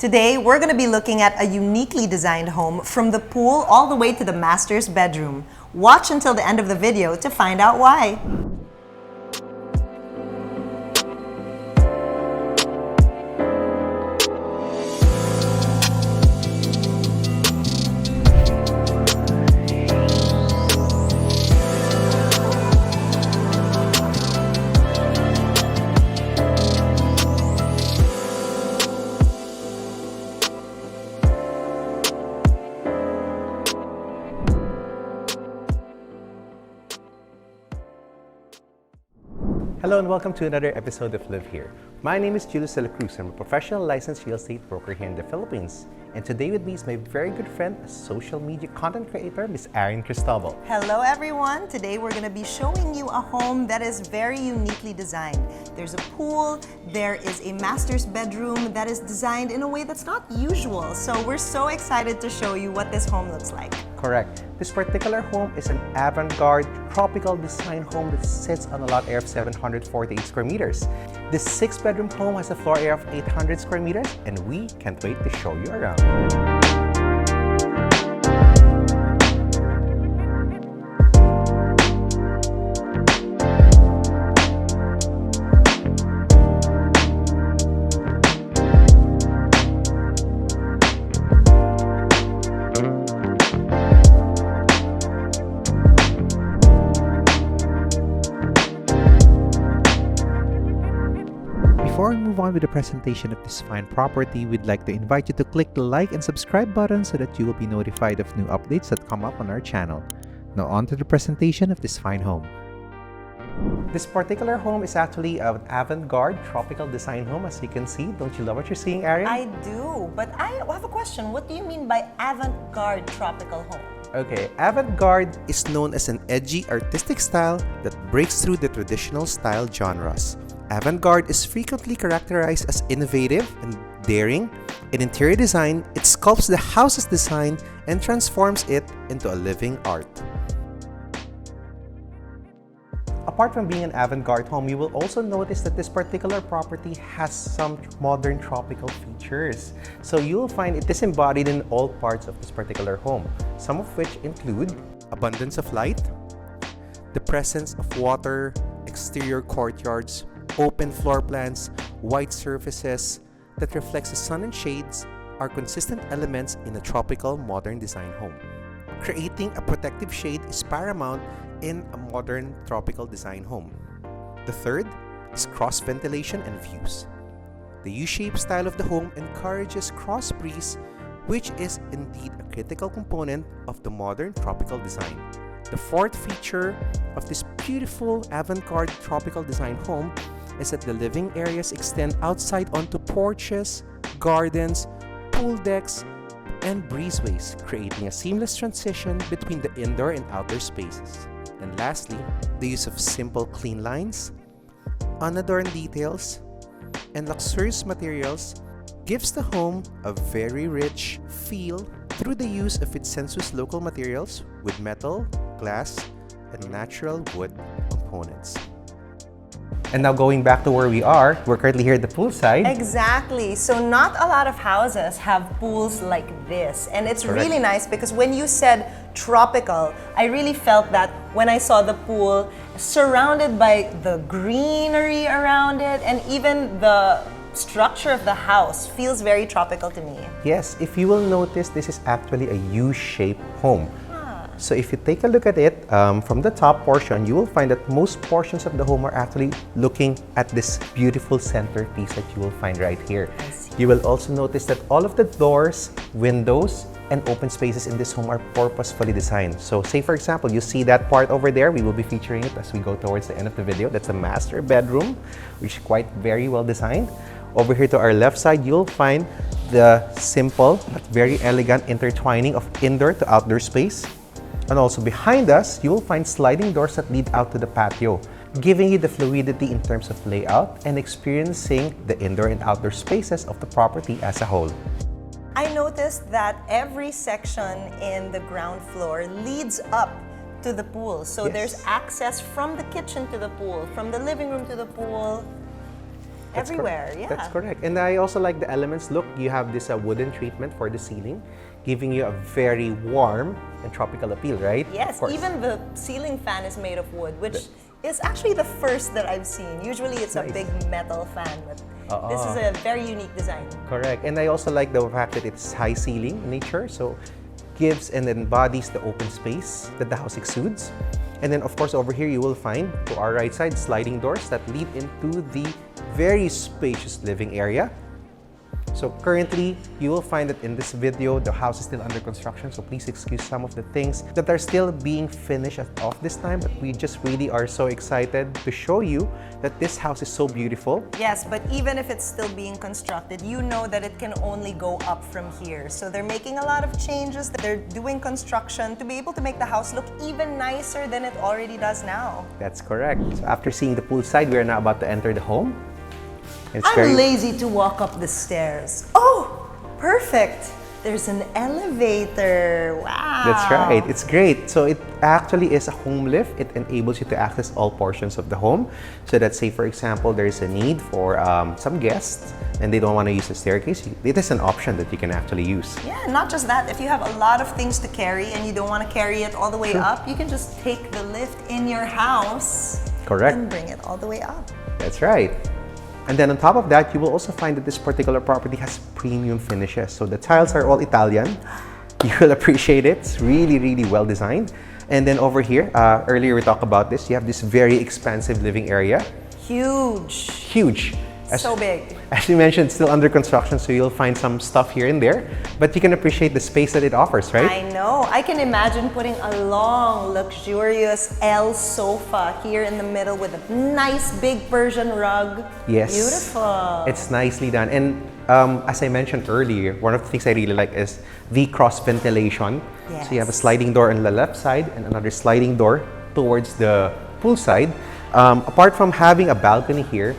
Today, we're going to be looking at a uniquely designed home from the pool all the way to the master's bedroom. Watch until the end of the video to find out why. Hello and welcome to another episode of Livehere. My name is Julius de la Cruz. I'm a professional licensed real estate broker here in the Philippines. And today with me is my very good friend, a social media content creator, Miss Erin Cristobal. Hello everyone! Today we're going to be showing you a home that is very uniquely designed. There's a pool, there is a master's bedroom that is designed in a way that's not usual. So we're so excited to show you what this home looks like. Correct. This particular home is an avant-garde tropical design home that sits on a lot area of 748 square meters. This 6-bedroom home has a floor area of 800 square meters, and we can't wait to show you around. Before we move on with the presentation of this fine property, we'd like to invite you to click the like and subscribe button so that you will be notified of new updates that come up on our channel. Now on to the presentation of this fine home. This particular home is actually an avant-garde tropical design home, as you can see. Don't you love what you're seeing, Erin? I do, but I have a question. What do you mean by avant-garde tropical home? Okay, avant-garde is known as an edgy artistic style that breaks through the traditional style genres. Avant-garde is frequently characterized as innovative and daring. In interior design, it sculpts the house's design and transforms it into a living art. Apart from being an avant-garde home, you will also notice that this particular property has some modern tropical features. So you'll find it is embodied in all parts of this particular home, some of which include abundance of light, the presence of water, exterior courtyards, open floor plans, white surfaces that reflects the sun and shades are consistent elements in a tropical modern design home. Creating a protective shade is paramount in a modern tropical design home. The third is cross ventilation and views. The U-shaped style of the home encourages cross breeze, which is indeed a critical component of the modern tropical design. The fourth feature of this beautiful avant-garde tropical design home is that the living areas extend outside onto porches, gardens, pool decks, and breezeways, creating a seamless transition between the indoor and outdoor spaces. And lastly, the use of simple, clean lines, unadorned details, and luxurious materials gives the home a very rich feel through the use of its sensuous local materials with metal, glass, and natural wood components. And now going back to where we are, we're currently here at the poolside. Exactly. So not a lot of houses have pools like this. And it's Correct. really nice because when you said tropical, I really felt that when I saw the pool surrounded by the greenery around it, and even the structure of the house feels very tropical to me. Yes, if you will notice, this is actually a U-shaped home. So if you take a look at it from the top portion, you will find that most portions of the home are actually looking at this beautiful centerpiece that you will find right here. You will also notice that all of the doors, windows, and open spaces in this home are purposefully designed. So say for example, you see that part over there, we will be featuring it as we go towards the end of the video. That's a master bedroom, which is quite very well designed. Over here to our left side, you'll find the simple but very elegant intertwining of indoor to outdoor space. And also behind us, you will find sliding doors that lead out to the patio, giving you the fluidity in terms of layout and experiencing the indoor and outdoor spaces of the property as a whole. I noticed that every section in the ground floor leads up to the pool. So Yes. there's access from the kitchen to the pool, from the living room to the pool. everywhere. Yeah. That's correct. And I also like the elements. Look, you have this wooden treatment for the ceiling, giving you a very warm and tropical appeal, right? Yes, even the ceiling fan is made of wood, which is actually the first that I've seen. Usually it's a big metal fan, but this is a very unique design. Correct. And I also like the fact that it's high ceiling in nature, so gives and embodies the open space that the house exudes. And then of course over here you will find, to our right side, sliding doors that lead into the very spacious living area. So currently, you will find that in this video, the house is still under construction, so please excuse some of the things that are still being finished off this time, but we just really are so excited to show you that this house is so beautiful. Yes, but even if it's still being constructed, you know that it can only go up from here. So they're making a lot of changes. They're doing construction to be able to make the house look even nicer than it already does now. That's correct. So after seeing the pool side, we are now about to enter the home. I'm lazy to walk up the stairs. Oh, perfect. There's an elevator. Wow. That's right. It's great. So it actually is a home lift. It enables you to access all portions of the home. So that, say, for example, there's a need for some guests and they don't want to use the staircase, it is an option that you can actually use. Yeah, not just that. If you have a lot of things to carry and you don't want to carry it all the way up, you can just take the lift in your house. Correct. And bring it all the way up. That's right. And then on top of that, you will also find that this particular property has premium finishes. So the tiles are all Italian. You will appreciate it. It's really, really well designed. And then over here, earlier we talked about this, you have this very expansive living area. Huge. Huge. So big. As you mentioned, it's still under construction, so you'll find some stuff here and there. But you can appreciate the space that it offers, right? I know. I can imagine putting a long, luxurious L sofa here in the middle with a nice big Persian rug. Yes. Beautiful. It's nicely done. And as I mentioned earlier, one of the things I really like is the cross ventilation. Yes. So you have a sliding door on the left side and another sliding door towards the pool side. Apart from having a balcony here,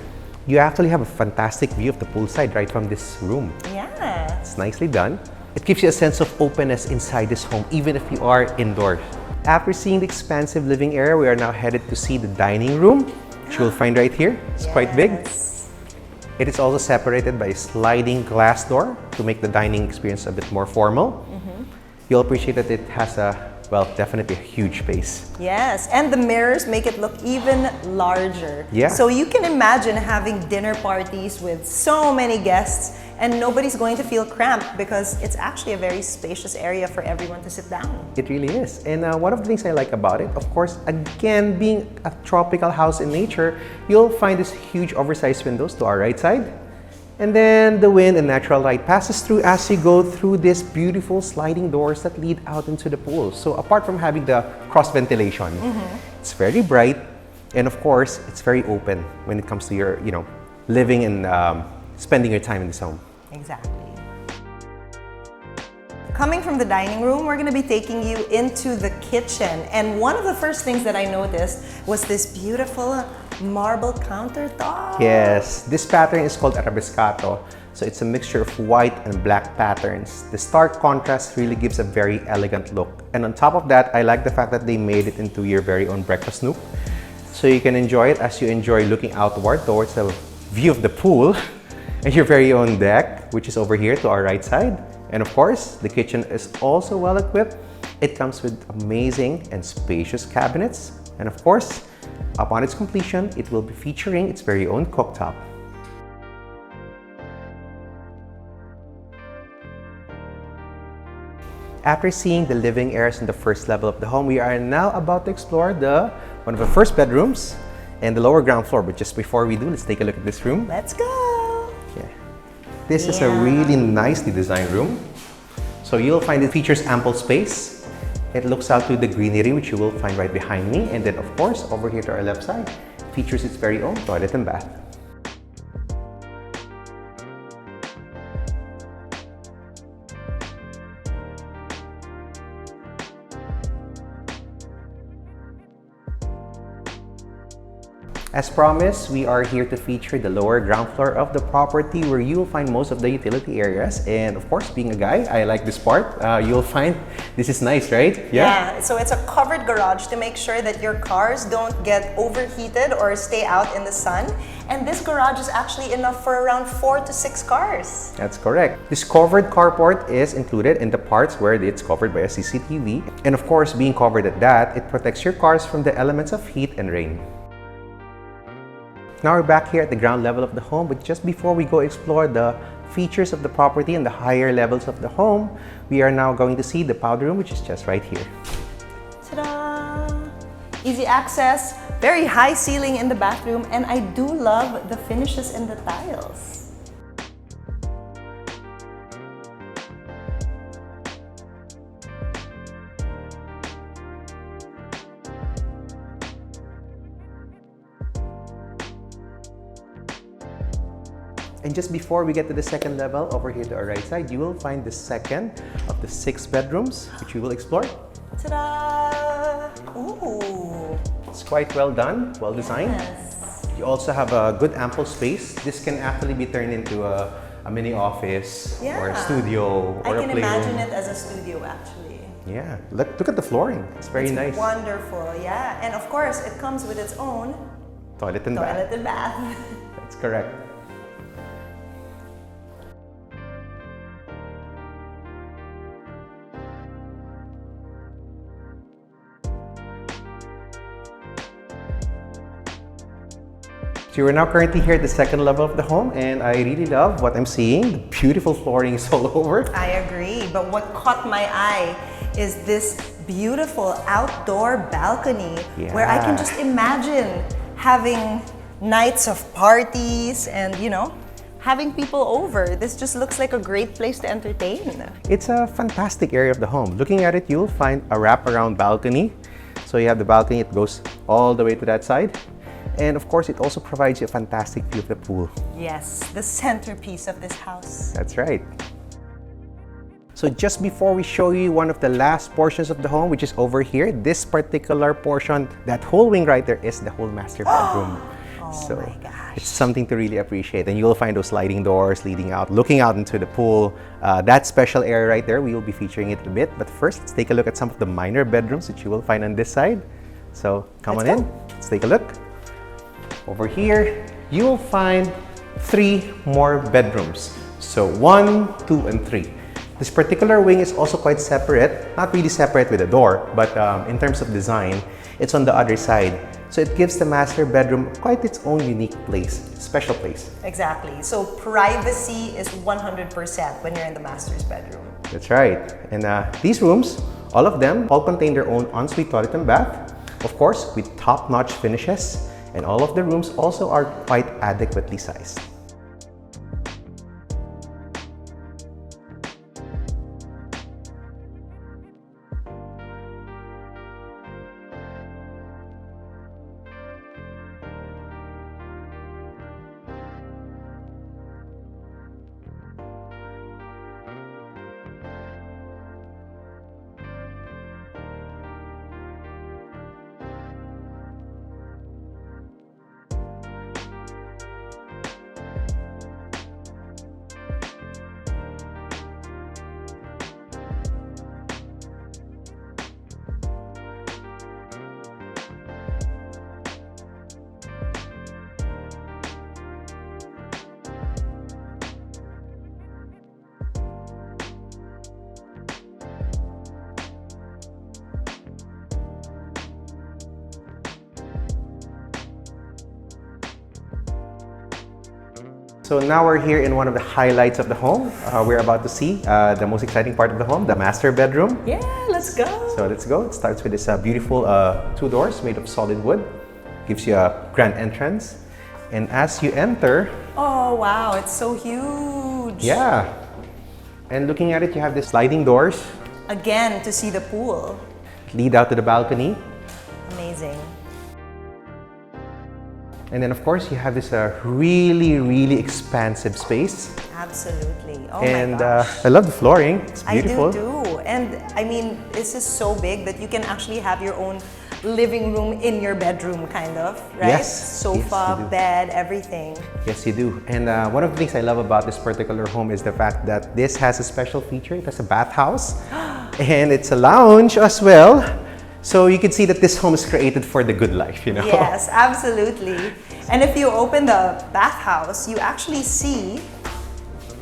you actually have a fantastic view of the pool side right from this room. Yeah. It's nicely done. It gives you a sense of openness inside this home, even if you are indoors. After seeing the expansive living area, we are now headed to see the dining room, which you'll find right here. It's quite big. It is also separated by a sliding glass door to make the dining experience a bit more formal. You'll appreciate that it has well, definitely a huge space. Yes, and the mirrors make it look even larger. Yeah. So you can imagine having dinner parties with so many guests and nobody's going to feel cramped because it's actually a very spacious area for everyone to sit down. It really is. And one of the things I like about it, of course, again, being a tropical house in nature, you'll find these huge oversized windows to our right side. And then the wind and natural light passes through as you go through these beautiful sliding doors that lead out into the pool. So apart from having the cross ventilation, it's very bright. And of course, it's very open when it comes to your, living and spending your time in this home. Exactly. Coming from the dining room, we're going to be taking you into the kitchen. And one of the first things that I noticed was this beautiful marble countertop. Yes, this pattern is called arabescato. So it's a mixture of white and black patterns. The stark contrast really gives a very elegant look. And on top of that, I like the fact that they made it into your very own breakfast nook. So you can enjoy it as you enjoy looking outward towards the view of the pool and your very own deck, which is over here to our right side. And of course, the kitchen is also well equipped. It comes with amazing and spacious cabinets. And of course, upon its completion, it will be featuring its very own cooktop. After seeing the living areas in the first level of the home, we are now about to explore one of the first bedrooms and the lower ground floor. But just before we do, let's take a look at this room. Let's go! Yeah. This is a really nicely designed room. So you'll find it features ample space. It looks out to the greenery, which you will find right behind me. And then, of course, over here to our left side, features its very own toilet and bath. As promised, we are here to feature the lower ground floor of the property where you will find most of the utility areas. And of course, being a guy, I like this part. You'll find this is nice, right? Yeah, so it's a covered garage to make sure that your cars don't get overheated or stay out in the sun. And this garage is actually enough for around 4 to 6 cars. That's correct. This covered carport is included in the parts where it's covered by a CCTV. And of course, being covered at that, it protects your cars from the elements of heat and rain. Now we're back here at the ground level of the home, but just before we go explore the features of the property and the higher levels of the home, we are now going to see the powder room, which is just right here. Ta-da! Easy access, very high ceiling in the bathroom, and I do love the finishes in the tiles. And just before we get to the second level, over here to our right side, you will find the second of the 6 bedrooms, which we will explore. Ta-da! Ooh! It's quite well done, well designed. Yes. You also have a good ample space. This can actually be turned into a mini office or a studio or a playroom. I can imagine it as a studio actually. Yeah, look at the flooring. It's very nice. Wonderful, yeah. And of course, it comes with its own toilet and bath. That's correct. So we're now currently here at the second level of the home, and I really love what I'm seeing. The beautiful flooring is all over. I agree, but what caught my eye is this beautiful outdoor balcony where I can just imagine having nights of parties and, you know, having people over. This just looks like a great place to entertain. It's a fantastic area of the home. Looking at it, you'll find a wraparound balcony. So you have the balcony, it goes all the way to that side. And of course, it also provides you a fantastic view of the pool. Yes, the centerpiece of this house. That's right. So just before we show you one of the last portions of the home, which is over here, this particular portion, that whole wing right there is the whole master bedroom. Oh my gosh. It's something to really appreciate. And you'll find those sliding doors leading out, looking out into the pool. That special area right there, we will be featuring it a bit. But first, let's take a look at some of the minor bedrooms that you will find on this side. So come on in, let's take a look. Over here, you will find 3 more bedrooms. So 1, 2, and 3. This particular wing is also quite separate, not really separate with a door, but in terms of design, it's on the other side. So it gives the master bedroom quite its own unique place, special place. Exactly. So privacy is 100% when you're in the master's bedroom. That's right. And these rooms, all of them, all contain their own ensuite toilet and bath, of course, with top-notch finishes. And all of the rooms also are quite adequately sized. So now we're here in one of the highlights of the home. We're about to see the most exciting part of the home, the master bedroom. Yeah, let's go. So let's go. It starts with this beautiful 2 doors made of solid wood. Gives you a grand entrance. And as you enter... Oh, wow, it's so huge. Yeah. And looking at it, you have the sliding doors. Again, to see the pool. Lead out to the balcony. Amazing. And then, of course, you have this really expansive space. Absolutely. Oh and, my gosh. I love the flooring. It's beautiful. I do too. And I mean, this is so big that you can actually have your own living room in your bedroom, kind of, right? Yes. Sofa, Yes, bed, everything. Yes, you do. And one of the things I love about this particular home is the fact that this has a special feature. It has a bathhouse and it's a lounge as well. So you can see that this home is created for the good life, you know? Yes, absolutely. And if you open the bathhouse, you actually see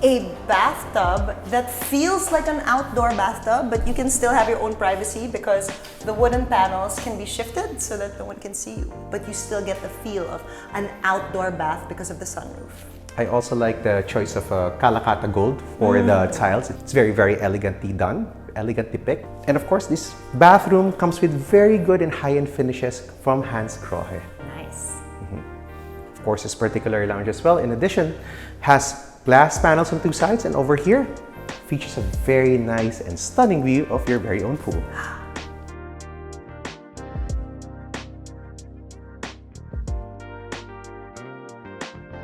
a bathtub that feels like an outdoor bathtub, but you can still have your own privacy because the wooden panels can be shifted so that no one can see you, but you still get the feel of an outdoor bath because of the sunroof. I also like the choice of Kalakata gold for the tiles. It's very, very elegantly done, elegantly picked. And of course, this bathroom comes with very good and high-end finishes from Hans Grohe. Nice. Of course, this particular lounge as well, in addition, has glass panels on two sides, and over here features a very nice and stunning view of your very own pool.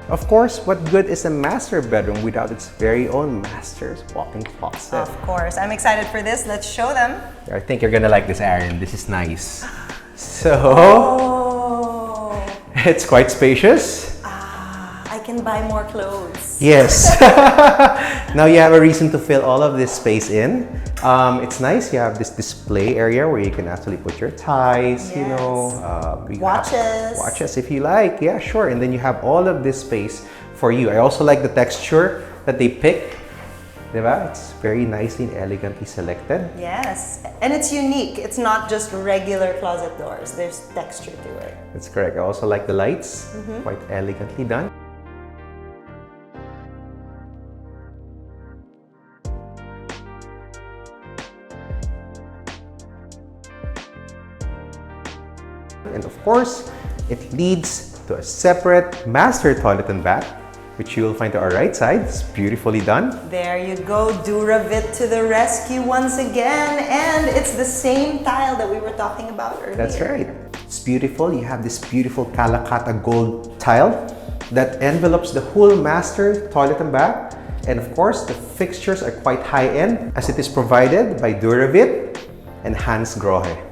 Of course, what good is a master bedroom without its very own master's walk-in closet? Of course. I'm excited for this. Let's show them. I think you're gonna like this, Aaron. This is nice. So, it's quite spacious. I can buy more clothes. Yes. Now you have a reason to fill all of this space in. It's nice. You have this display area where you can actually put your ties, you know. Watches. Watches if you like. Yeah, sure. And then you have all of this space for you. I also like the texture that they pick. Diba? It's very nicely and elegantly selected. Yes. And it's unique. It's not just regular closet doors. There's texture to it. That's correct. I also like the lights. Quite elegantly done. And of course, it leads to a separate master toilet and bath, which you will find to our right side. It's beautifully done. There you go, Duravit to the rescue once again. And it's the same tile that we were talking about earlier. That's right. It's beautiful. You have this beautiful Kalakata gold tile that envelopes the whole master toilet and bath. And of course, the fixtures are quite high-end as it is provided by Duravit and Hans Grohe.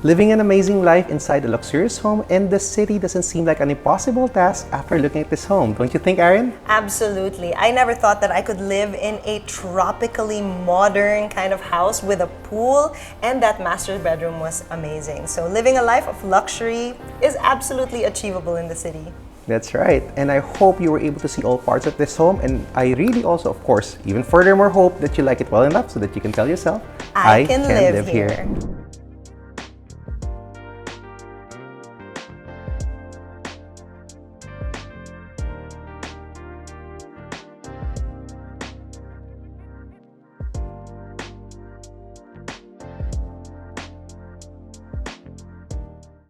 Living an amazing life inside a luxurious home in the city doesn't seem like an impossible task after looking at this home. Don't you think, Aaron? Absolutely. I never thought that I could live in a tropically modern kind of house with a pool, and that master bedroom was amazing. So living a life of luxury is absolutely achievable in the city. That's right. And I hope you were able to see all parts of this home. And I really also, of course, even furthermore hope that you like it well enough so that you can tell yourself, I can live here.